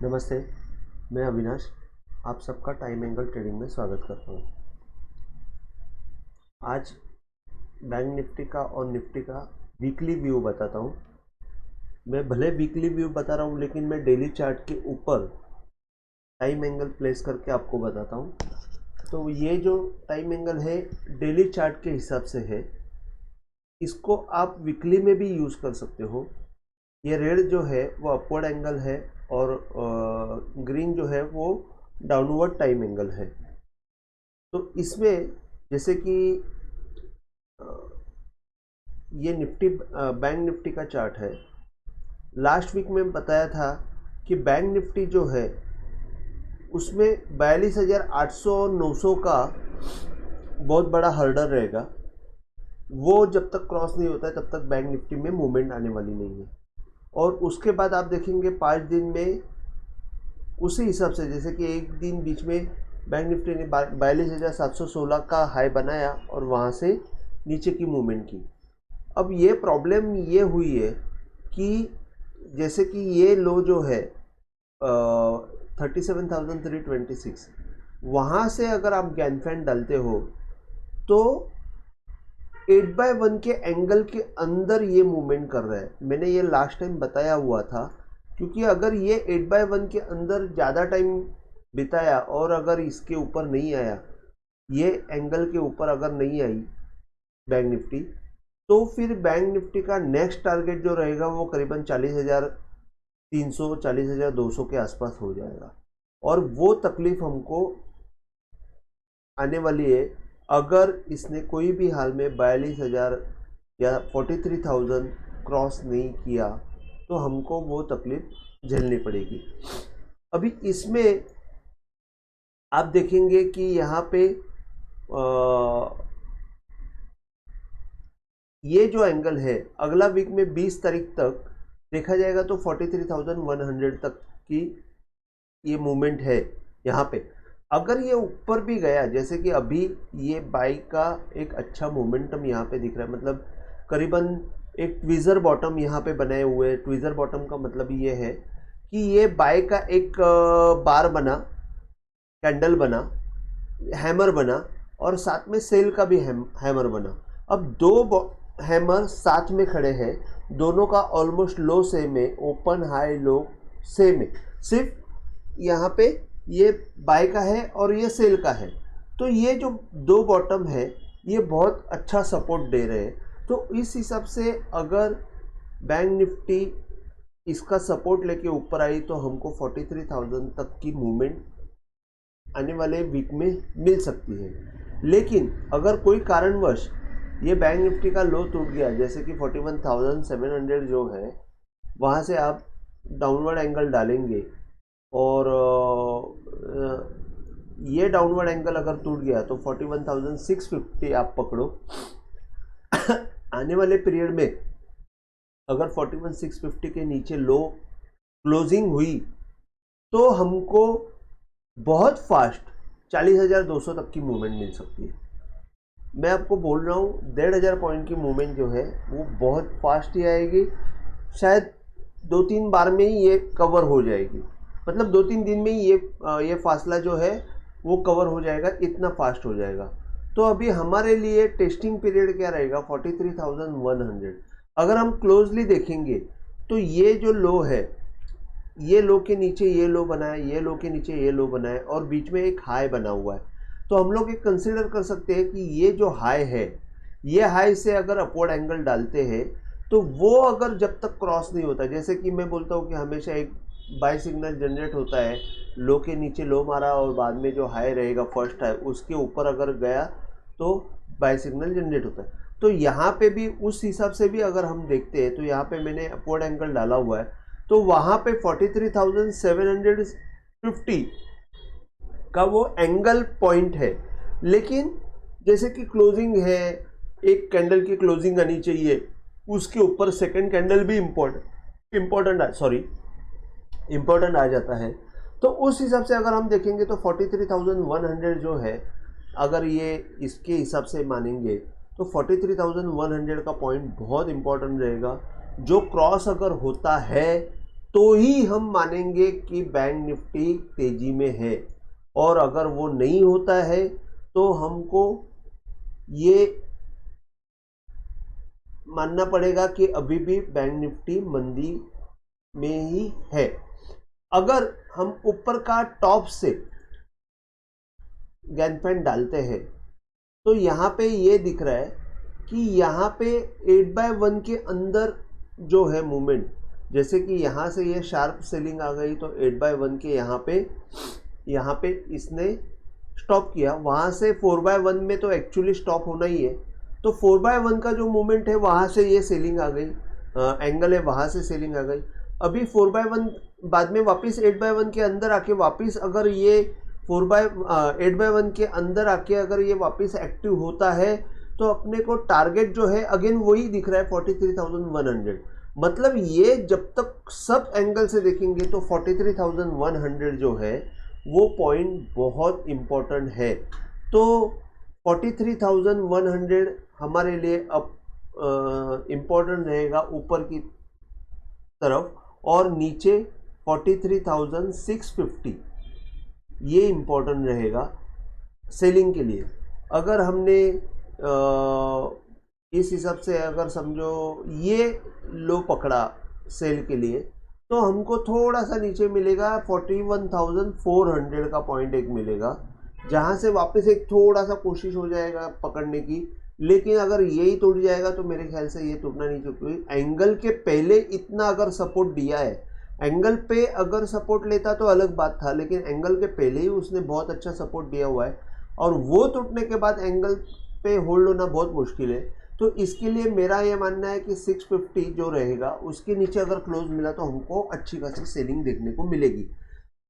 नमस्ते, मैं अविनाश। आप सबका टाइम एंगल ट्रेडिंग में स्वागत करता हूँ। आज बैंक निफ्टी का और निफ्टी का वीकली व्यू बताता हूँ। मैं भले वीकली व्यू बता रहा हूँ, लेकिन मैं डेली चार्ट के ऊपर टाइम एंगल प्लेस करके आपको बताता हूँ। तो ये जो टाइम एंगल है डेली चार्ट के हिसाब से है, इसको आप वीकली में भी यूज़ कर सकते हो। ये रेड जो है वो अपवर्ड एंगल है और ग्रीन जो है वो डाउनवर्ड टाइम एंगल है। तो इसमें जैसे कि ये निफ्टी बैंक निफ्टी का चार्ट है। लास्ट वीक में बताया था कि बैंक निफ्टी जो है उसमें 42,800 और 900 का बहुत बड़ा हर्डर रहेगा। वो जब तक क्रॉस नहीं होता है तब तक बैंक निफ्टी में मूवमेंट आने वाली नहीं है। और उसके बाद आप देखेंगे 5 दिन में उसी हिसाब से, जैसे कि एक दिन बीच में बैंक निफ्टी ने 42,716 का हाई बनाया और वहाँ से नीचे की मूवमेंट की। अब ये प्रॉब्लम ये हुई है कि जैसे कि ये लो जो है 37,326, वहाँ से अगर आप गैनफैन डालते हो तो 8/1 के एंगल के अंदर ये मूवमेंट कर रहा है। मैंने ये लास्ट टाइम बताया हुआ था, क्योंकि अगर ये 8/1 के अंदर ज़्यादा टाइम बिताया और अगर इसके ऊपर नहीं आया, ये एंगल के ऊपर अगर नहीं आई बैंक निफ्टी, तो फिर बैंक निफ्टी का नेक्स्ट टारगेट जो रहेगा वो करीबन 40,300 40,200 के आसपास हो जाएगा। और वो तकलीफ हमको आने वाली है अगर इसने कोई भी हाल में 42,000 या 43,000 क्रॉस नहीं किया, तो हमको वो तकलीफ झेलनी पड़ेगी। अभी इसमें आप देखेंगे कि यहाँ पे ये जो एंगल है अगला वीक में 20 तारीख तक देखा जाएगा तो 43,100 तक की ये मूवमेंट है। यहाँ पे अगर ये ऊपर भी गया, जैसे कि अभी ये बाई का एक अच्छा मोमेंटम यहाँ पे दिख रहा है, मतलब करीबन एक ट्विज़र बॉटम यहाँ पे बनाए हुए हैं। ट्विज़र बॉटम का मतलब ये है कि ये बाय का एक बार बना, कैंडल बना, हैमर बना और साथ में सेल का भी हैमर बना। अब दो हैमर साथ में खड़े हैं, दोनों का ऑलमोस्ट लो सेम है, ओपन हाई लो सेम है, सिर्फ यहाँ पे ये बाय का है और ये सेल का है। तो ये जो दो बॉटम है ये बहुत अच्छा सपोर्ट दे रहे हैं। तो इस हिसाब से अगर बैंक निफ्टी इसका सपोर्ट लेके ऊपर आई तो हमको 43,000 तक की मूवमेंट आने वाले वीक में मिल सकती है। लेकिन अगर कोई कारणवश ये बैंक निफ्टी का लो टूट गया, जैसे कि 41,700 जो है, वहाँ से आप डाउनवर्ड एंगल डालेंगे और ये डाउनवर्ड एंगल अगर टूट गया तो 41,650 आप पकड़ो। आने वाले पीरियड में अगर 41,650 के नीचे लो क्लोजिंग हुई तो हमको बहुत फास्ट 40,200 तक की मूवमेंट मिल सकती है। मैं आपको बोल रहा हूँ 1,500 पॉइंट की मूवमेंट जो है वो बहुत फास्ट ही आएगी। शायद 2-3 बार में ही ये कवर हो जाएगी, मतलब 2-3 दिन में ही ये फासला जो है वो कवर हो जाएगा, इतना फास्ट हो जाएगा। तो अभी हमारे लिए टेस्टिंग पीरियड क्या रहेगा 43,100। अगर हम क्लोजली देखेंगे तो ये जो लो है, ये लो के नीचे ये लो बनाए, ये लो के नीचे ये लो बनाए और बीच में एक हाई बना हुआ है। तो हम लोग एक कंसिडर कर सकते हैं कि ये जो हाई है, ये हाई से अगर अपवर्ड एंगल डालते हैं तो वो अगर जब तक क्रॉस नहीं होता, जैसे कि मैं बोलता हूँ कि हमेशा एक बाय सिग्नल जनरेट होता है, लो के नीचे लो मारा और बाद में जो हाई रहेगा फर्स्ट हाई उसके ऊपर अगर गया तो बाय सिग्नल जनरेट होता है। तो यहाँ पे भी उस हिसाब से भी अगर हम देखते हैं तो यहाँ पे मैंने अपवर्ड एंगल डाला हुआ है, तो वहाँ पे 43,750 का वो एंगल पॉइंट है। लेकिन जैसे कि क्लोजिंग है, एक कैंडल की क्लोजिंग आनी चाहिए, उसके ऊपर सेकंड कैंडल भी इम्पोर्टेंट आ जाता है। तो उस हिसाब से अगर हम देखेंगे तो 43,100 जो है, अगर ये इसके हिसाब से मानेंगे तो 43,100 का पॉइंट बहुत इंपॉर्टेंट रहेगा। जो क्रॉस अगर होता है तो ही हम मानेंगे कि बैंक निफ्टी तेजी में है। और अगर वो नहीं होता है तो हमको ये मानना पड़ेगा कि अभी भी बैंक निफ्टी मंदी में ही है। अगर हम ऊपर का टॉप से गैनफैन डालते हैं तो यहाँ पे ये दिख रहा है कि यहाँ पे 8/1 के अंदर जो है मूवमेंट, जैसे कि यहाँ से ये शार्प सेलिंग आ गई तो 8/1 के यहाँ पे इसने स्टॉप किया। वहाँ से 4/1 में तो एक्चुअली स्टॉप होना ही है, तो 4/1 का जो मूवमेंट है वहाँ से ये सेलिंग आ गई, एंगल है वहाँ से सेलिंग आ गई। अभी 4/1 बाद में वापस 8/1 के अंदर आके वापस अगर ये 8/1 के अंदर आके अगर ये वापस एक्टिव होता है तो अपने को टारगेट जो है अगेन वही दिख रहा है 43,100। मतलब ये जब तक सब एंगल से देखेंगे तो 43,100 जो है वो पॉइंट बहुत इम्पोर्टेंट है। तो 43,100 हमारे लिए अब इम्पोर्टेंट रहेगा ऊपर की तरफ, और नीचे 43,650 ये इम्पोर्टेंट रहेगा सेलिंग के लिए। अगर हमने इस हिसाब से अगर समझो ये लो पकड़ा सेल के लिए तो हमको थोड़ा सा नीचे मिलेगा 41,400 का पॉइंट एक मिलेगा, जहाँ से वापस एक थोड़ा सा कोशिश हो जाएगा पकड़ने की। लेकिन अगर यही टूट जाएगा तो मेरे ख्याल से ये टूटना नहीं चाहिए, क्योंकि एंगल के पहले इतना अगर सपोर्ट दिया है, एंगल पे अगर सपोर्ट लेता तो अलग बात था, लेकिन एंगल के पहले ही उसने बहुत अच्छा सपोर्ट दिया हुआ है और वो टूटने के बाद एंगल पे होल्ड होना बहुत मुश्किल है। तो इसके लिए मेरा ये मानना है कि 650 जो रहेगा उसके नीचे अगर क्लोज मिला तो हमको अच्छी खासी सेलिंग देखने को मिलेगी।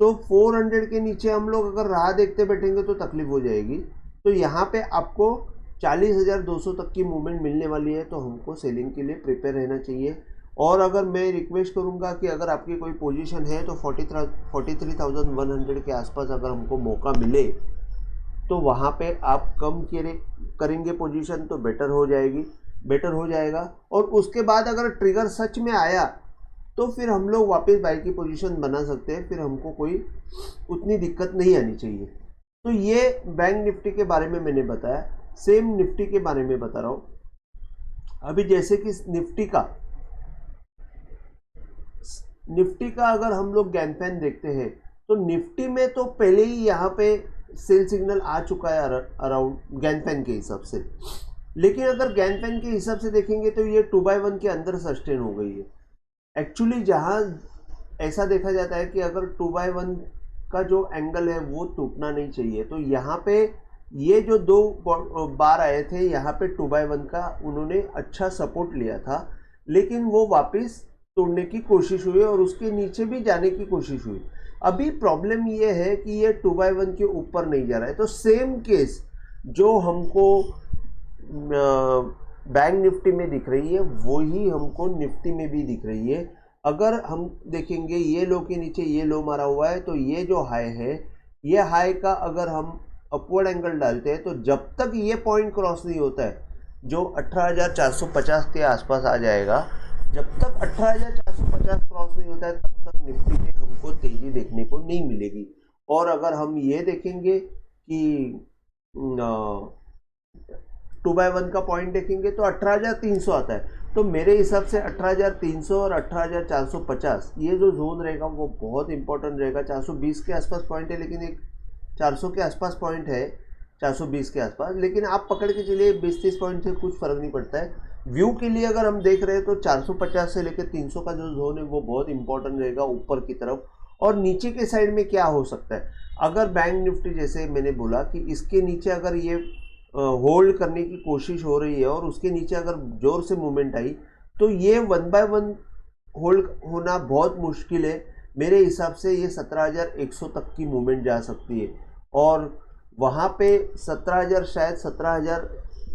तो 400 के नीचे हम लोग अगर राह देखते बैठेंगे तो तकलीफ हो जाएगी। तो यहाँ पे आपको 40,200 तक की मूवमेंट मिलने वाली है, तो हमको सेलिंग के लिए प्रिपेयर रहना चाहिए। और अगर मैं रिक्वेस्ट करूँगा कि अगर आपकी कोई पोजीशन है तो 43,100 के आसपास अगर हमको मौका मिले तो वहाँ पे आप कम करेंगे पोजीशन तो बेटर हो जाएगा। और उसके बाद अगर ट्रिगर सच में आया तो फिर हम लोग वापस बाई की पोजीशन बना सकते हैं, फिर हमको कोई उतनी दिक्कत नहीं आनी चाहिए। तो ये बैंक निफ्टी के बारे में मैंने बताया। सेम निफ्टी के बारे में बता रहा हूँ। अभी जैसे कि निफ्टी का अगर हम लोग गैनफैन देखते हैं तो निफ्टी में तो पहले ही यहाँ पे सेल सिग्नल आ चुका है अराउंड गैनफैन के हिसाब से, लेकिन अगर गैनफैन के हिसाब से देखेंगे तो ये 2/1 के अंदर सस्टेन हो गई है। एक्चुअली जहाँ ऐसा देखा जाता है कि अगर 2/1 का जो एंगल है वो टूटना नहीं चाहिए, तो यहाँ पे ये जो दो बार आए थे यहाँ पे 2/1 का उन्होंने अच्छा सपोर्ट लिया था, लेकिन वो वापस तोड़ने की कोशिश हुई और उसके नीचे भी जाने की कोशिश हुई। अभी प्रॉब्लम ये है कि ये 2/1 के ऊपर नहीं जा रहा है। तो सेम केस जो हमको बैंक निफ्टी में दिख रही है वही हमको निफ्टी में भी दिख रही है। अगर हम देखेंगे ये लो के नीचे ये लो मारा हुआ है, तो ये जो हाई है, ये हाई का अगर हम अपवर्ड एंगल डालते हैं तो जब तक ये पॉइंट क्रॉस नहीं होता है जो 18,450 के आसपास आ जाएगा, जब तक 18,450 क्रॉस नहीं होता है तब तक निफ्टी में हमको तेजी देखने को नहीं मिलेगी। और अगर हम ये देखेंगे कि 2/1 का पॉइंट देखेंगे तो 18,300 आता है, तो मेरे हिसाब से 18,300 और 18,450 ये जो जोन रहेगा वो बहुत इंपॉर्टेंट रहेगा। 420 के आसपास पॉइंट है, लेकिन एक 400 के आसपास पॉइंट है, 420 के आसपास, लेकिन आप पकड़ के चलिए 20-30 पॉइंट से कुछ फर्क नहीं पड़ता है। व्यू के लिए अगर हम देख रहे हैं तो 450 से लेकर 300 का जो जोन है वो बहुत इंपॉर्टेंट रहेगा ऊपर की तरफ। और नीचे के साइड में क्या हो सकता है, अगर बैंक निफ्टी जैसे मैंने बोला कि इसके नीचे अगर ये होल्ड करने की कोशिश हो रही है और उसके नीचे अगर जोर से मूवमेंट आई तो ये 1/1 होल्ड होना बहुत मुश्किल है। मेरे हिसाब से ये 17,100 तक की मूवमेंट जा सकती है और वहाँ पे 17,000 शायद 17,000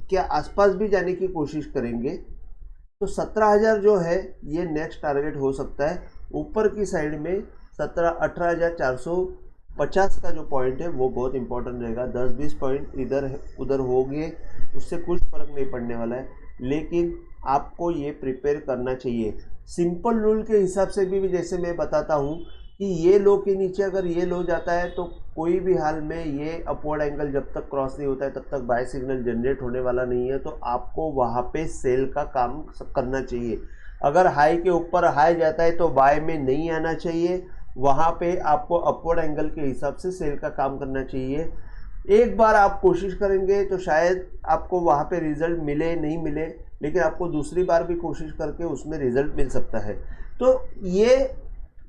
के आसपास भी जाने की कोशिश करेंगे, तो 17,000 जो है ये नेक्स्ट टारगेट हो सकता है। ऊपर की साइड में 18,450 का जो पॉइंट है वो बहुत इंपॉर्टेंट रहेगा। 10-20 पॉइंट इधर उधर हो गए उससे कुछ फर्क नहीं पड़ने वाला है, लेकिन आपको ये प्रिपेयर करना चाहिए। सिंपल रूल के हिसाब से भी जैसे मैं बताता हूँ कि ये लो के नीचे अगर ये लो जाता है तो कोई भी हाल में ये अपवर्ड एंगल जब तक क्रॉस नहीं होता है तब तक बाय सिग्नल जनरेट होने वाला नहीं है, तो आपको वहाँ पे सेल का काम करना चाहिए। अगर हाई के ऊपर हाई जाता है तो बाय में नहीं आना चाहिए, वहाँ पे आपको अपवर्ड एंगल के हिसाब से सेल का काम करना चाहिए। एक बार आप कोशिश करेंगे तो शायद आपको वहाँ पे रिजल्ट मिले नहीं मिले, लेकिन आपको दूसरी बार भी कोशिश करके उसमें रिजल्ट मिल सकता है। तो ये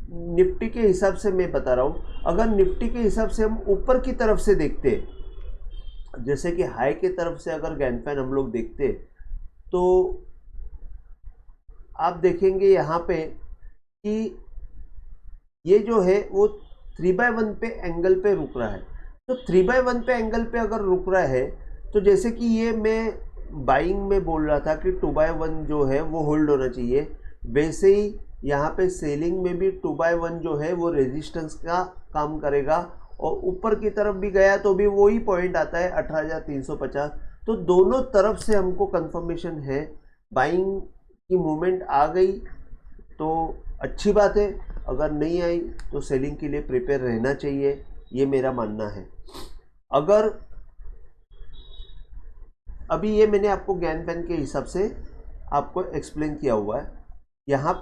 निफ्टी के हिसाब से मैं बता रहा हूँ। अगर निफ्टी के हिसाब से हम ऊपर की तरफ से देखते, जैसे कि हाई की तरफ से अगर गैनफैन हम लोग देखते तो आप देखेंगे यहाँ पे कि ये जो है वो 3/1 पे एंगल पे रुक रहा है। तो 3/1 पे एंगल पे अगर रुक रहा है तो जैसे कि ये मैं बाइंग में बोल रहा था कि 2/1 जो है वो होल्ड होना चाहिए, वैसे ही यहाँ पे सेलिंग में भी 2/1 जो है वो रेजिस्टेंस का काम करेगा, और ऊपर की तरफ भी गया तो भी वही पॉइंट आता है 18,350। तो दोनों तरफ से हमको कंफर्मेशन है, बाइंग की मूवमेंट आ गई तो अच्छी बात है, अगर नहीं आई तो सेलिंग के लिए प्रिपेयर रहना चाहिए, ये मेरा मानना है। अगर अभी ये मैंने आपको गैनफैन के हिसाब से आपको एक्सप्लेन किया हुआ है। यहाँ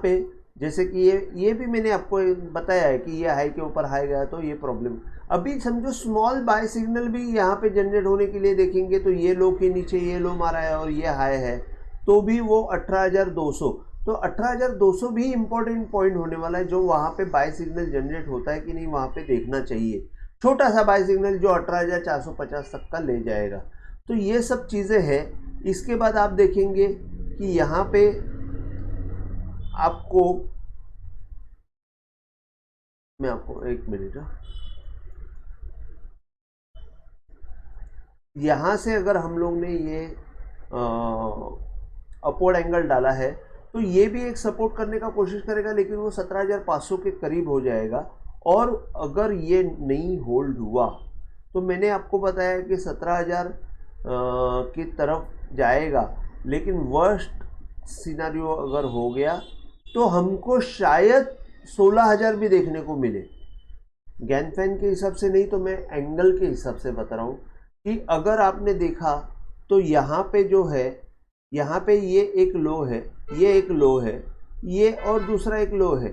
पे जैसे कि ये भी मैंने आपको बताया है कि ये हाई के ऊपर हाई गया तो ये प्रॉब्लम। अभी समझो स्मॉल बाय सिग्नल भी यहाँ पे जनरेट होने के लिए देखेंगे तो ये लो के नीचे ये लो मारा है और ये हाई है, तो भी वो 18,200, तो 18,200 भी इम्पोर्टेंट पॉइंट होने वाला है, जो वहाँ पे बाय सिग्नल जनरेट होता है कि नहीं वहाँ पे देखना चाहिए। छोटा सा बाय सिग्नल जो 18,450 तक का ले जाएगा। तो ये सब चीज़ें हैं। इसके बाद आप देखेंगे कि यहाँ पे आपको, मैं आपको एक मिनट, यहाँ से अगर हम लोग ने ये अपवर्ड एंगल डाला है तो ये भी एक सपोर्ट करने का कोशिश करेगा, लेकिन वो 17,500 के करीब हो जाएगा। और अगर ये नहीं होल्ड हुआ तो मैंने आपको बताया कि 17,000 की तरफ जाएगा, लेकिन वर्स्ट सिनारियो अगर हो गया तो हमको शायद 16,000 भी देखने को मिले। गैनफैन के हिसाब से नहीं तो मैं एंगल के हिसाब से बता रहा हूँ कि अगर आपने देखा तो यहाँ पे जो है, यहाँ पे ये एक लो है, ये एक लो है, ये और दूसरा एक लो है,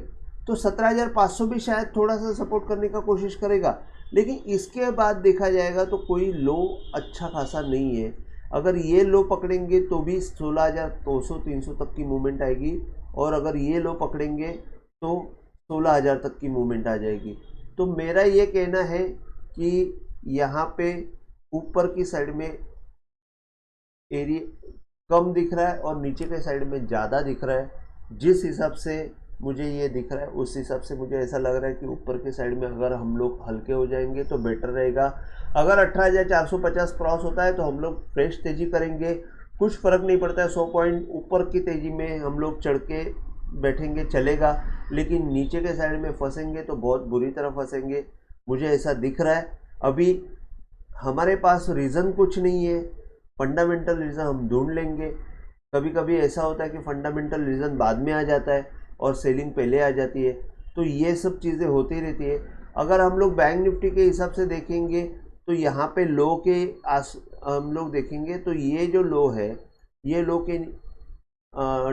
तो 17,500 भी शायद थोड़ा सा सपोर्ट करने का कोशिश करेगा, लेकिन इसके बाद देखा जाएगा तो कोई लो अच्छा खासा नहीं है। अगर ये लो पकड़ेंगे तो भी 16,200-300 तक की मूवमेंट आएगी, और अगर ये लो पकड़ेंगे तो 16,000 तक की मूवमेंट आ जाएगी। तो मेरा ये कहना है कि यहाँ पे ऊपर की साइड में एरिया कम दिख रहा है और नीचे के साइड में ज़्यादा दिख रहा है। जिस हिसाब से मुझे ये दिख रहा है उस हिसाब से मुझे ऐसा लग रहा है कि ऊपर के साइड में अगर हम लोग हल्के हो जाएंगे तो बेटर रहेगा। अगर 18,450 क्रॉस होता है तो हम लोग फ्रेश तेज़ी करेंगे, कुछ फ़र्क नहीं पड़ता है, 100 पॉइंट ऊपर की तेज़ी में हम लोग चढ़ के बैठेंगे चलेगा, लेकिन नीचे के साइड में फंसेंगे तो बहुत बुरी तरह फंसेंगे, मुझे ऐसा दिख रहा है। अभी हमारे पास रीज़न कुछ नहीं है, फंडामेंटल रीज़न हम ढूंढ लेंगे। कभी कभी ऐसा होता है कि फंडामेंटल रीज़न बाद में आ जाता है और सेलिंग पहले आ जाती है, तो ये सब चीज़ें होती रहती है। अगर हम लोग बैंक निफ्टी के हिसाब से देखेंगे तो यहाँ पे लो के हम लोग देखेंगे तो ये जो लो है, ये लो के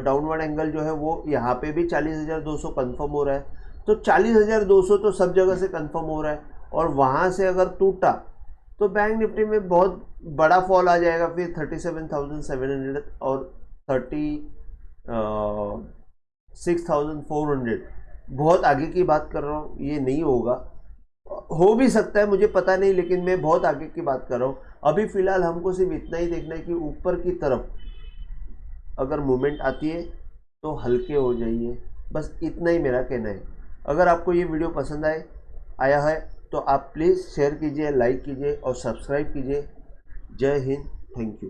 डाउनवर्ड एंगल जो है वो यहाँ पे भी 40,200 कंफर्म हो रहा है। तो 40,200 तो सब जगह से कंफर्म हो रहा है, और वहाँ से अगर टूटा तो बैंक निफ्टी में बहुत बड़ा फॉल आ जाएगा, फिर 37,700 और 36,400। बहुत आगे की बात कर रहा हूँ, ये नहीं होगा, हो भी सकता है मुझे पता नहीं, लेकिन मैं बहुत आगे की बात कर रहा हूँ। अभी फ़िलहाल हमको सिर्फ इतना ही देखना है कि ऊपर की तरफ अगर मूवमेंट आती है तो हल्के हो जाइए, बस इतना ही मेरा कहना है। अगर आपको ये वीडियो पसंद आया है तो आप प्लीज़ शेयर कीजिए, लाइक कीजिए और सब्सक्राइब कीजिए। जय हिंद, थैंक यू।